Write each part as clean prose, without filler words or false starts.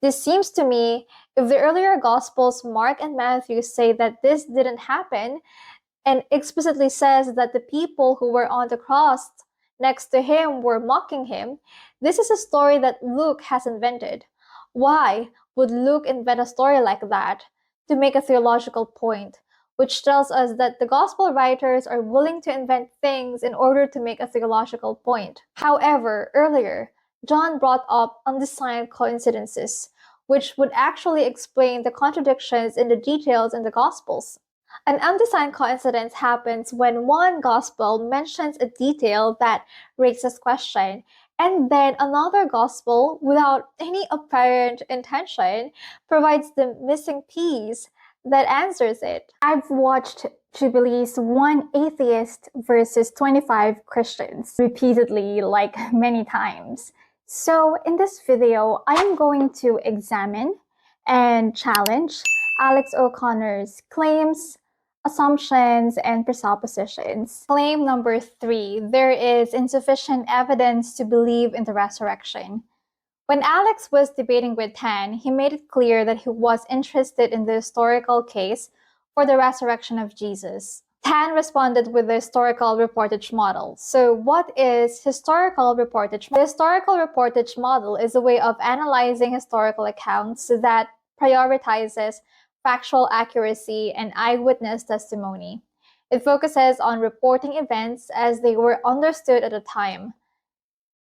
This seems to me, if the earlier Gospels, Mark and Matthew, say that this didn't happen, and explicitly says that the people who were on the cross next to him were mocking him, this is a story that Luke has invented. Why would Luke invent a story like that? To make a theological point, which tells us that the gospel writers are willing to invent things in order to make a theological point. However, earlier, John brought up undesigned coincidences, which would actually explain the contradictions in the details in the Gospels. An undesigned coincidence happens when one gospel mentions a detail that raises question, and then another gospel, without any apparent intention, provides the missing piece that answers it. I've watched Jubilee's One Atheist versus 25 Christians repeatedly, like many times. So in this video, I am going to examine and challenge Alex O'Connor's claims, assumptions, and presuppositions. Claim number 3, there is insufficient evidence to believe in the resurrection. When Alex was debating with Tan, he made it clear that he was interested in the historical case for the resurrection of Jesus. Tan responded with the historical reportage model. So what is historical reportage? The historical reportage model is a way of analyzing historical accounts that prioritizes factual accuracy and eyewitness testimony. It focuses on reporting events as they were understood at the time.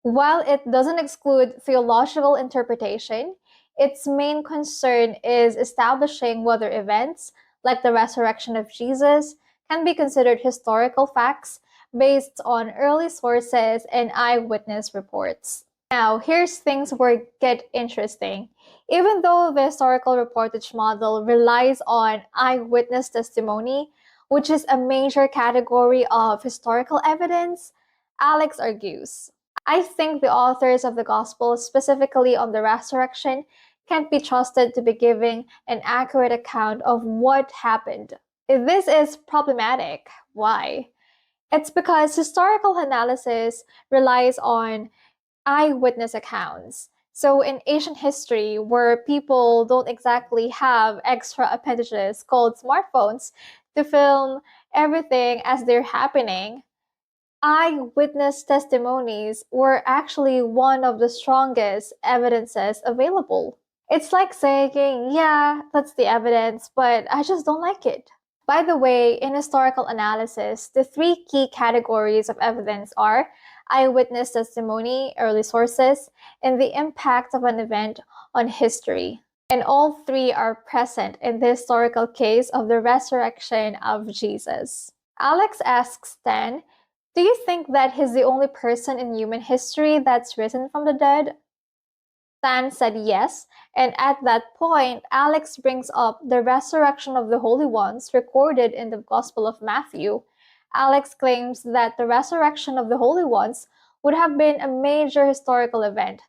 While it doesn't exclude theological interpretation, its main concern is establishing whether events, like the resurrection of Jesus, can be considered historical facts based on early sources and eyewitness reports. Now, here's things where it get interesting. Even though the historical reportage model relies on eyewitness testimony, which is a major category of historical evidence, Alex argues, I think the authors of the Gospel, specifically on the resurrection, can't be trusted to be giving an accurate account of what happened. This is problematic. Why? It's because historical analysis relies on eyewitness accounts. So in ancient history, where people don't exactly have extra appendages called smartphones to film everything as they're happening, eyewitness testimonies were actually one of the strongest evidences available. It's like saying, yeah, that's the evidence, but I just don't like it. By the way, in historical analysis, the 3 key categories of evidence are eyewitness testimony, early sources, and the impact of an event on history. And all 3 are present in the historical case of the resurrection of Jesus. Alex asks then, do you think that he's the only person in human history that's risen from the dead? Stan said yes, and at that point, Alex brings up the resurrection of the holy ones recorded in the Gospel of Matthew. Alex claims that the resurrection of the holy ones would have been a major historical event,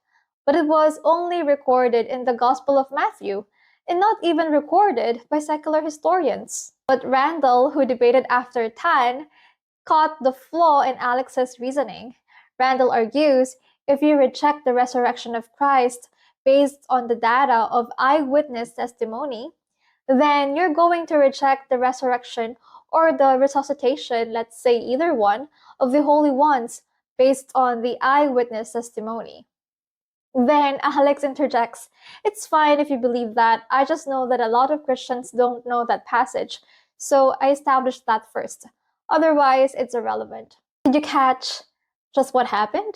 but it was only recorded in the Gospel of Matthew, and not even recorded by secular historians. But Randall, who debated after Tan, caught the flaw in Alex's reasoning. Randall argues, if you reject the resurrection of Christ based on the data of eyewitness testimony, then you're going to reject the resurrection or the resuscitation, let's say either one, of the holy ones based on the eyewitness testimony. Then Alex interjects, it's fine if you believe that. I just know that a lot of Christians don't know that passage, so I established that first. Otherwise, it's irrelevant. Did you catch just what happened?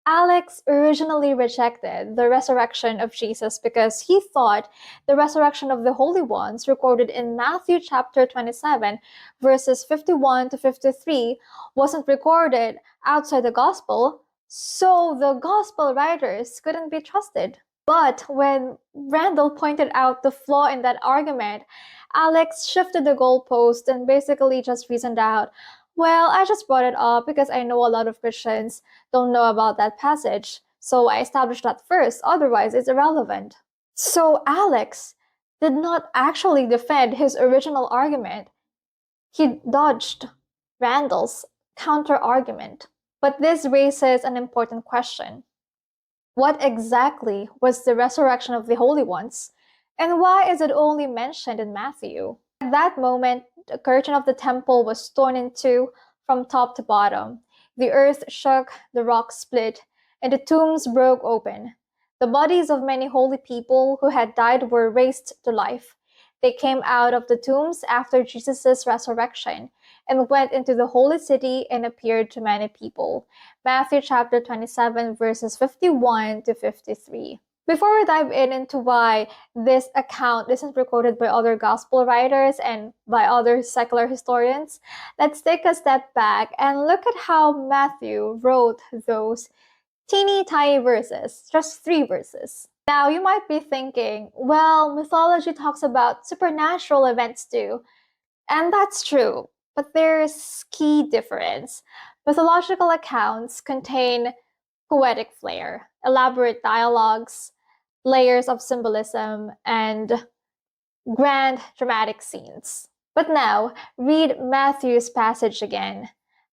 Alex originally rejected the resurrection of Jesus because he thought the resurrection of the holy ones recorded in Matthew chapter 27, verses 51 to 53, wasn't recorded outside the gospel, so the gospel writers couldn't be trusted. But when Randall pointed out the flaw in that argument, Alex shifted the goalpost and basically just reasoned out, well, I just brought it up because I know a lot of Christians don't know about that passage, so I established that first, otherwise it's irrelevant. So Alex did not actually defend his original argument. He dodged Randall's counter-argument. But this raises an important question. What exactly was the resurrection of the holy ones? And why is it only mentioned in Matthew? At that moment, the curtain of the temple was torn in two from top to bottom. The earth shook, the rocks split, and the tombs broke open. The bodies of many holy people who had died were raised to life. They came out of the tombs after Jesus' resurrection and went into the holy city and appeared to many people. Matthew chapter 27, verses 51 to 53. Before we dive into why this account isn't recorded by other gospel writers and by other secular historians, let's take a step back and look at how Matthew wrote those teeny tiny verses, just 3 verses. Now, you might be thinking, well, mythology talks about supernatural events too, and that's true, but there's key difference. Mythological accounts contain poetic flair, elaborate dialogues, layers of symbolism, and grand dramatic scenes. But now, read Matthew's passage again.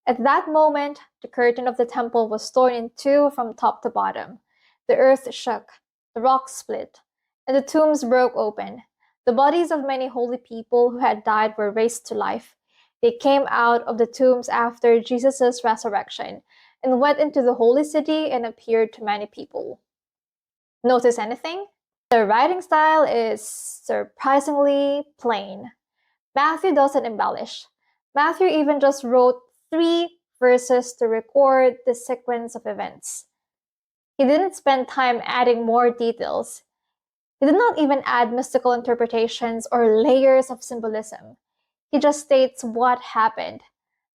At that moment, the curtain of the temple was torn in two from top to bottom. The earth shook, the rocks split, and the tombs broke open. The bodies of many holy people who had died were raised to life. They came out of the tombs after Jesus' resurrection and went into the holy city and appeared to many people. Notice anything? The writing style is surprisingly plain. Matthew doesn't embellish. Matthew even just wrote 3 verses to record the sequence of events. He didn't spend time adding more details. He did not even add mystical interpretations or layers of symbolism. He just states what happened,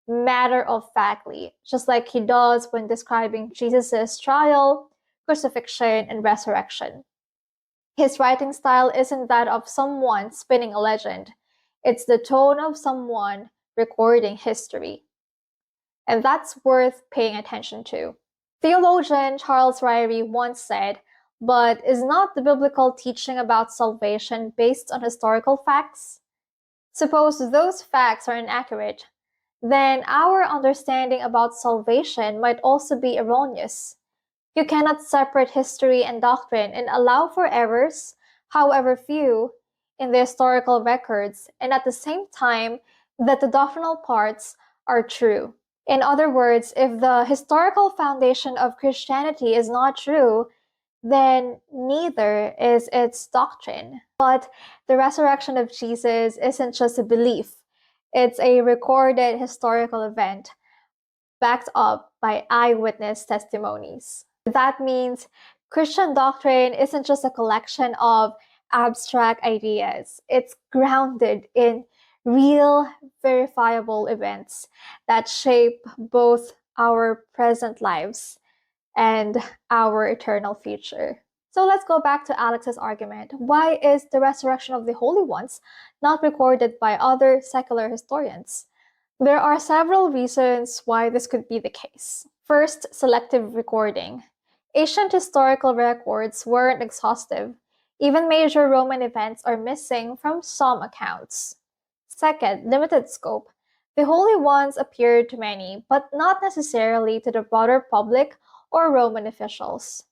matter of factly, just like he does when describing Jesus' trial, crucifixion, and resurrection. His writing style isn't that of someone spinning a legend. It's the tone of someone recording history. And that's worth paying attention to. Theologian Charles Ryrie once said, "But is not the biblical teaching about salvation based on historical facts? Suppose those facts are inaccurate, then our understanding about salvation might also be erroneous. You cannot separate history and doctrine and allow for errors, however few, in the historical records, and at the same time that the doctrinal parts are true." In other words, if the historical foundation of Christianity is not true, then neither is its doctrine. But the resurrection of Jesus isn't just a belief, it's a recorded historical event backed up by eyewitness testimonies. That means Christian doctrine isn't just a collection of abstract ideas, it's grounded in real, verifiable events that shape both our present lives and our eternal future. So let's go back to Alex's argument. Why is the resurrection of the holy ones not recorded by other secular historians? There are several reasons why this could be the case. First, selective recording. Ancient historical records weren't exhaustive. Even major Roman events are missing from some accounts. Second, limited scope. The holy ones appeared to many, but not necessarily to the broader public or Roman officials.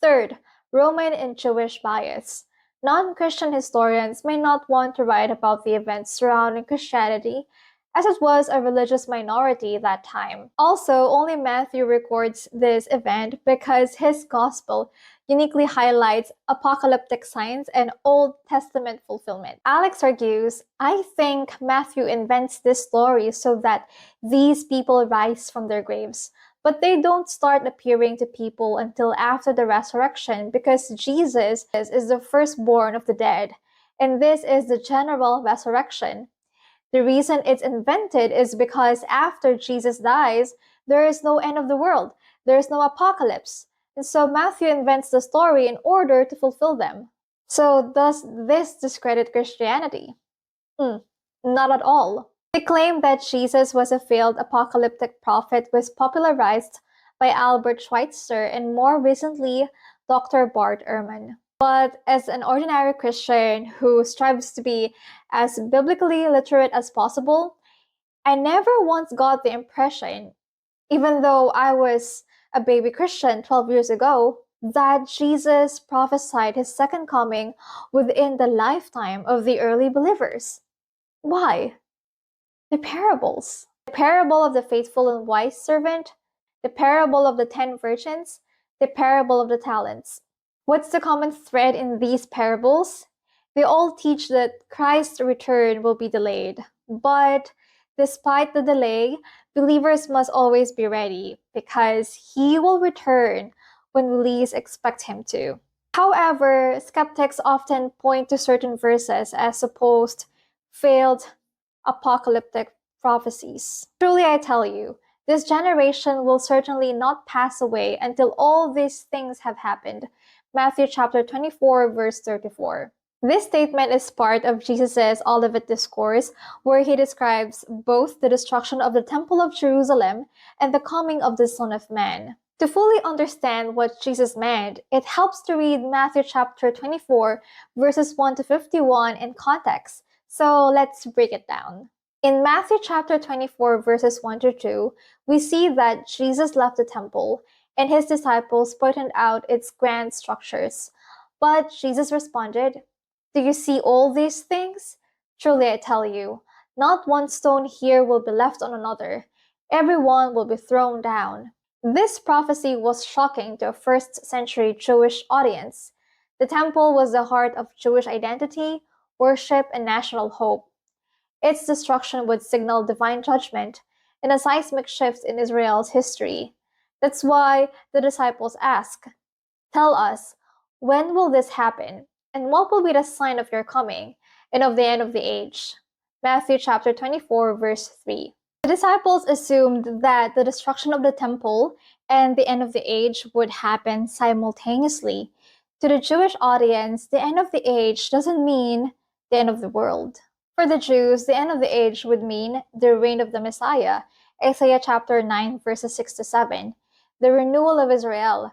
Third, Roman and Jewish bias. Non-Christian historians may not want to write about the events surrounding Christianity, as it was a religious minority that time. Also, only Matthew records this event because his gospel uniquely highlights apocalyptic signs and Old Testament fulfillment. Alex argues, "I think Matthew invents this story so that these people rise from their graves, but they don't start appearing to people until after the resurrection because Jesus is the firstborn of the dead, and this is the general resurrection. The reason it's invented is because after Jesus dies, there is no end of the world. There is no apocalypse. And so Matthew invents the story in order to fulfill them." So does this discredit Christianity? Not at all. The claim that Jesus was a failed apocalyptic prophet was popularized by Albert Schweitzer and more recently Dr. Bart Ehrman. But as an ordinary Christian who strives to be as biblically literate as possible, I never once got the impression, even though I was a baby Christian 12 years ago, that Jesus prophesied his second coming within the lifetime of the early believers. Why? The parables. The parable of the faithful and wise servant, the parable of the 10 virgins, the parable of the talents. What's the common thread in these parables? They all teach that Christ's return will be delayed. But despite the delay, believers must always be ready because he will return when we least expect him to. However, skeptics often point to certain verses as supposed failed apocalyptic prophecies. Truly, I tell you, this generation will certainly not pass away until all these things have happened. Matthew chapter 24, verse 34. This statement is part of Jesus' Olivet Discourse, where he describes both the destruction of the Temple of Jerusalem and the coming of the Son of Man. To fully understand what Jesus meant, it helps to read Matthew chapter 24, verses 1 to 51 in context. So let's break it down. In Matthew chapter 24, verses 1 to 2, we see that Jesus left the temple and his disciples pointed out its grand structures. But Jesus responded, "Do you see all these things? Truly I tell you, not one stone here will be left on another. Every one will be thrown down." This prophecy was shocking to a first century Jewish audience. The temple was the heart of Jewish identity, worship, and national hope. Its destruction would signal divine judgment and a seismic shift in Israel's history. That's why the disciples ask, "Tell us, when will this happen? And what will be the sign of your coming and of the end of the age?" Matthew chapter 24, verse 3. The disciples assumed that the destruction of the temple and the end of the age would happen simultaneously. To the Jewish audience, the end of the age doesn't mean the end of the world. For the Jews, the end of the age would mean the reign of the Messiah, Isaiah chapter 9, verses 6 to 7, the renewal of Israel,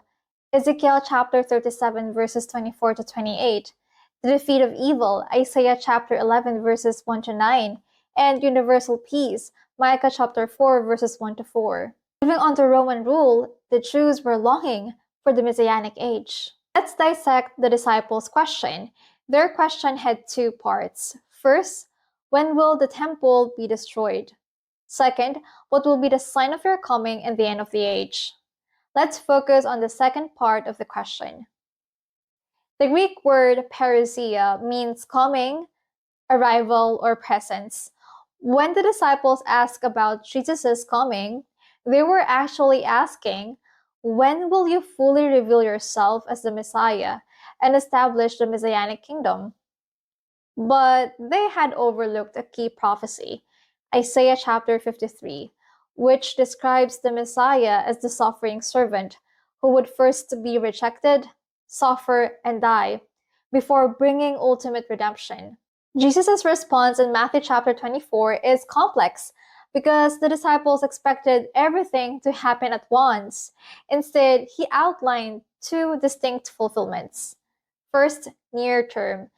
Ezekiel chapter 37, verses 24 to 28, the defeat of evil, Isaiah chapter 11, verses 1 to 9, and universal peace, Micah chapter 4, verses 1 to 4. Moving on to Roman rule, the Jews were longing for the Messianic age. Let's dissect the disciples' question. Their question had two parts. First, when will the temple be destroyed? Second, what will be the sign of your coming and the end of the age? Let's focus on the second part of the question. The Greek word parousia means coming, arrival, or presence. When the disciples asked about Jesus' coming, they were actually asking, when will you fully reveal yourself as the Messiah and establish the Messianic kingdom? But they had overlooked a key prophecy, Isaiah chapter 53, which describes the Messiah as the suffering servant who would first be rejected, suffer, and die before bringing ultimate redemption. Jesus' response in Matthew chapter 24 is complex because the disciples expected everything to happen at once. Instead, he outlined two distinct fulfillments. First, near term,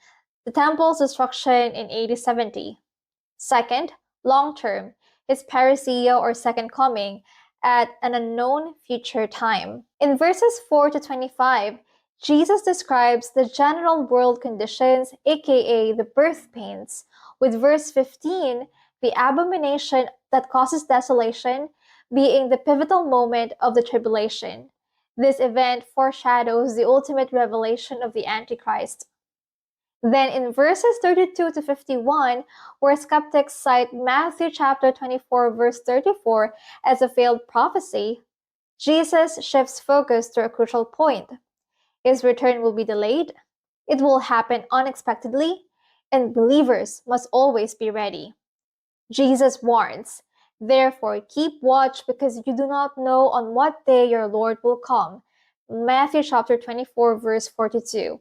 the temple's destruction in AD 70. Second, long term, his parousia or second coming at an unknown future time. In verses 4 to 25, Jesus describes the general world conditions, aka the birth pains, with verse 15, the abomination that causes desolation, being the pivotal moment of the tribulation. This event foreshadows the ultimate revelation of the Antichrist. Then in verses 32 to 51, where skeptics cite Matthew chapter 24, verse 34 as a failed prophecy, Jesus shifts focus to a crucial point. His return will be delayed, it will happen unexpectedly, and believers must always be ready. Jesus warns, "Therefore keep watch because you do not know on what day your Lord will come." Matthew chapter 24, verse 42.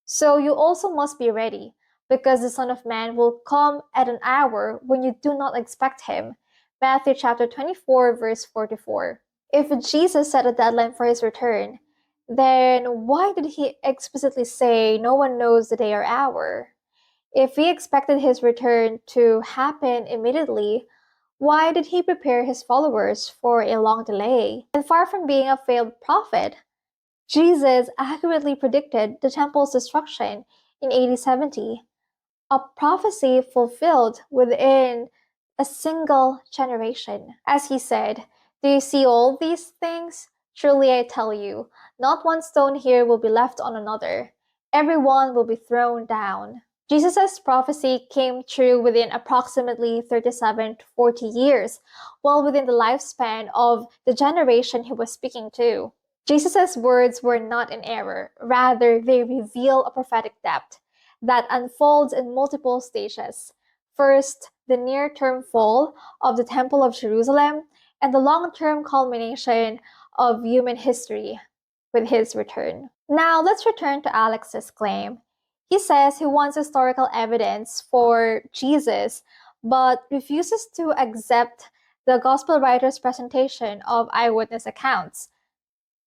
So you also must be ready, because the Son of Man will come at an hour when you do not expect him. Matthew chapter 24, verse 44. If Jesus set a deadline for his return, then why did he explicitly say no one knows the day or hour? If he expected his return to happen immediately, why did he prepare his followers for a long delay? And far from being a failed prophet, Jesus accurately predicted the temple's destruction in AD 70, a prophecy fulfilled within a single generation. As he said, "Do you see all these things? Truly I tell you, not one stone here will be left on another. Every one will be thrown down." Jesus' prophecy came true within approximately 37 to 40 years, well within the lifespan of the generation he was speaking to. Jesus' words were not in error, rather, they reveal a prophetic depth that unfolds in multiple stages. First, the near term fall of the Temple of Jerusalem, and the long term culmination of human history with his return. Now, let's return to Alex's claim. He says he wants historical evidence for Jesus, but refuses to accept the gospel writer's presentation of eyewitness accounts.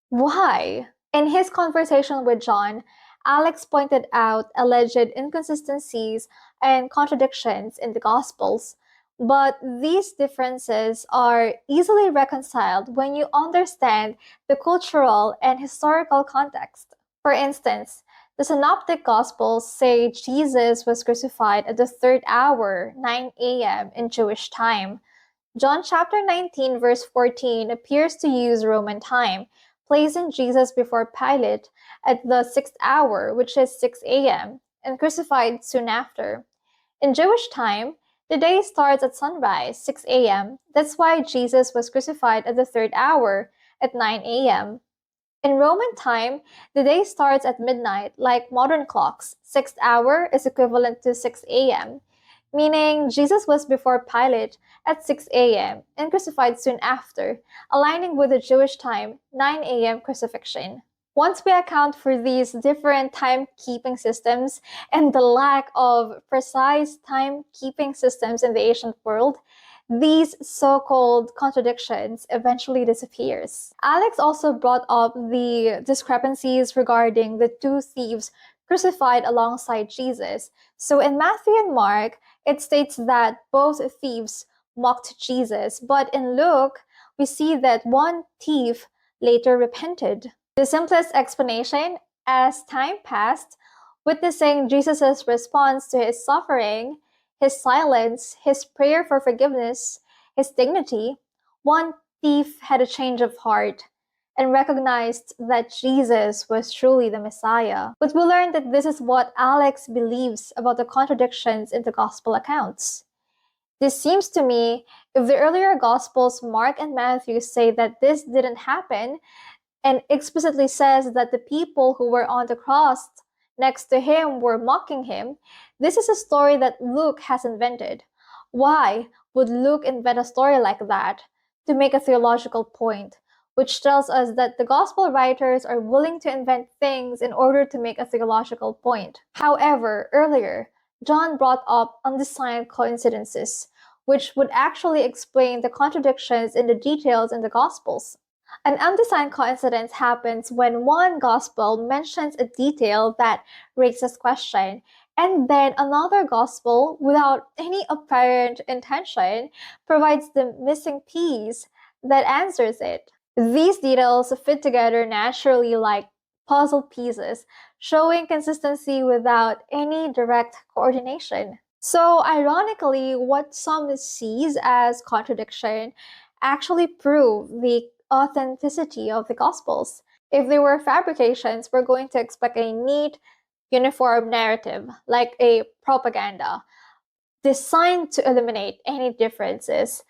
Why? In his conversation with John, Alex pointed out alleged inconsistencies and contradictions in the Gospels, but these differences are easily reconciled when you understand the cultural and historical context. For instance, the Synoptic Gospels say Jesus was crucified at the third hour, 9 a.m. in Jewish time. John chapter 19, verse 14 appears to use Roman time, placing Jesus before Pilate at the sixth hour, which is 6 a.m., and crucified soon after. In Jewish time, the day starts at sunrise, 6 a.m. That's why Jesus was crucified at the third hour, at 9 a.m. In Roman time, the day starts at midnight, like modern clocks. Sixth hour is equivalent to 6 a.m., meaning Jesus was before Pilate at 6 a.m. and crucified soon after, aligning with the Jewish time 9 a.m. crucifixion. Once we account for these different timekeeping systems and the lack of precise timekeeping systems in the ancient world, these so-called contradictions eventually disappears. Alex also brought up the discrepancies regarding the two thieves crucified alongside Jesus. So in Matthew and Mark, it states that both thieves mocked Jesus, but in Luke, we see that one thief later repented. The simplest explanation, as time passed, witnessing Jesus' response to his suffering, his silence, his prayer for forgiveness, his dignity, one thief had a change of heart and recognized that Jesus was truly the Messiah. But we learned that this is what Alex believes about the contradictions in the gospel accounts. This seems to me, if the earlier gospels, Mark and Matthew, say that this didn't happen, and explicitly says that the people who were on the cross next to him were mocking him, this is a story that Luke has invented. Why would Luke invent a story like that? To make a theological point, which tells us that the gospel writers are willing to invent things in order to make a theological point. However, earlier, John brought up undesigned coincidences, which would actually explain the contradictions in the details in the gospels. An undesigned coincidence happens when one gospel mentions a detail that raises question, and then another gospel, without any apparent intention, provides the missing piece that answers it. These details fit together naturally like puzzle pieces, showing consistency without any direct coordination. So, ironically, what some sees as contradiction actually prove the authenticity of the Gospels. If they were fabrications, we're going to expect a neat, uniform narrative, like a propaganda, designed to eliminate any differences.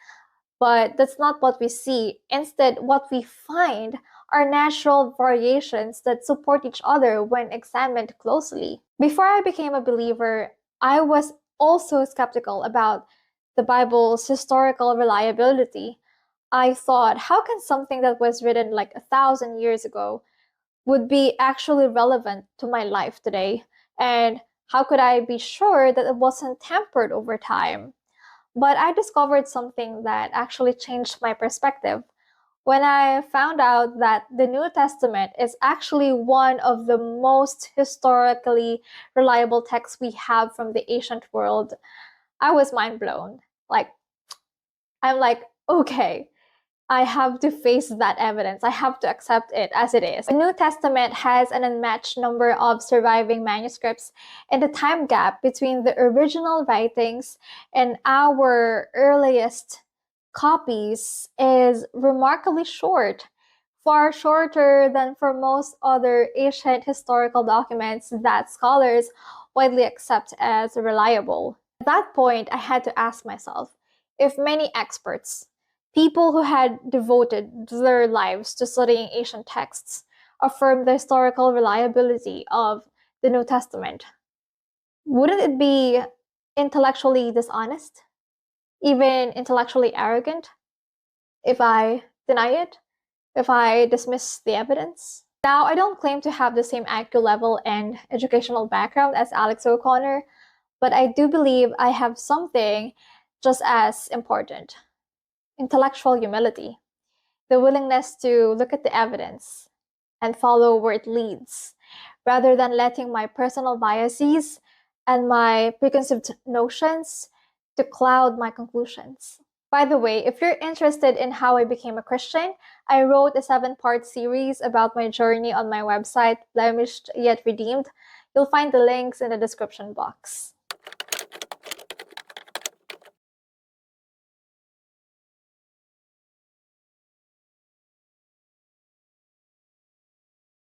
But that's not what we see. Instead, what we find are natural variations that support each other when examined closely. Before I became a believer, I was also skeptical about the Bible's historical reliability. I thought, how can something that was written like 1,000 years ago would be actually relevant to my life today? And how could I be sure that it wasn't tampered over time? But I discovered something that actually changed my perspective when I found out that the New Testament is actually one of the most historically reliable texts we have from the ancient world. I was mind blown. I'm like, okay, I have to face that evidence. I have to accept it as it is. The New Testament has an unmatched number of surviving manuscripts, and the time gap between the original writings and our earliest copies is remarkably short, far shorter than for most other ancient historical documents that scholars widely accept as reliable. At that point, I had to ask myself if many experts, people who had devoted their lives to studying ancient texts, affirmed the historical reliability of the New Testament, wouldn't it be intellectually dishonest, even intellectually arrogant, if I deny it? If I dismiss the evidence? Now, I don't claim to have the same IQ level and educational background as Alex O'Connor, but I do believe I have something just as important: intellectual humility, the willingness to look at the evidence and follow where it leads, rather than letting my personal biases and my preconceived notions to cloud my conclusions. By the way, if you're interested in how I became a Christian, I wrote a 7-part series about my journey on my website, Blemished Yet Redeemed. You'll find the links in the description box.